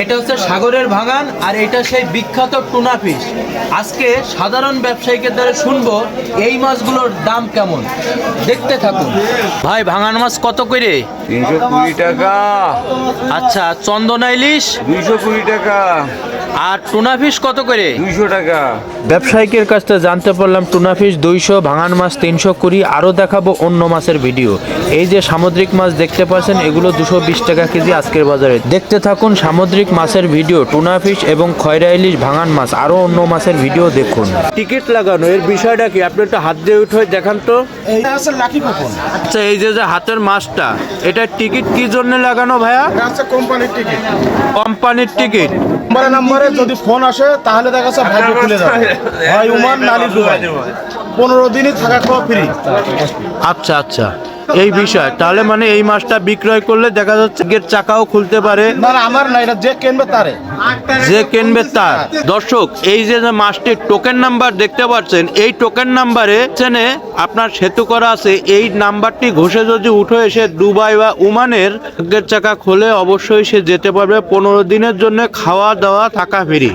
এটা হচ্ছে সাগরের ভাঙান আর এটা সেই বিখ্যাত টুনা ফিশ। আজকে সাধারণ ব্যবসায়ীদের দ্বারা শুনবো এই মাছগুলোর দাম কেমন, দেখতে থাকুন। ভাই ভাঙান মাছ কত করে? 320 টাকা। আচ্ছা, চন্দনা ইলিশ 220 টাকা। আর টুনা ফিশ কত করে? 200 টাকা। ব্যবসায়িকের কাছ থেকে জানতে পারলাম টুনা ফিশ 200, ভাঙান মাছ 320। আরও দেখাবো অন্য মাছের ভিডিও। এই যে সামুদ্রিক মাছ দেখতে পাচ্ছেন এগুলো 220 টাকা কেজি আজকের বাজারে। দেখতে থাকুন সামুদ্রিক মাছের ভিডিও, টুনা ফিশ এবং খয়রা ইলিশ, ভাঙান মাছ, আরও অন্য মাছের ভিডিও দেখুন। টিকিট লাগানো এর বিষয়টা কি, আপনি একটু হাত দিয়ে উঠে দেখান তো। এইটা আছে লাকি কুপন। আচ্ছা, এই যে হাতের মাছটা, এটা টিকিট কি জন্য লাগানো ভাইয়া? এটা আছে কোম্পানির টিকিট। কোম্পানির টিকিট। নাম্বারে যদি ফোন আসে তাহলে দেখা যাচ্ছে ভাগ্য খুলে যাবে। হয় ওমান নালি দুবাই, 15 দিনই থাকা খাওয়া ফ্রি। আচ্ছা আচ্ছা, এই বিষয় তাহলে মানে এই মাছটা বিক্রয় করলে দেখা যাচ্ছে গেট চাকাও খুলতে পারে। না না, আমার না, এটা যে কিনবে তারে। যে কিনবে তার। দর্শক, এই যে মাছটির টোকেন নাম্বার দেখতে পাচ্ছেন, এই টোকেন নাম্বারে চেনে আপনার সেতু করা আছে। এই নাম্বারটি ঘষে যদি উঠে এসে দুবাই বা ওমানের গেট চাকা খুলে অবশ্যই সে যেতে পারবে। 15 দিনের জন্য খাওয়া দাওয়া থাকা ফ্রি।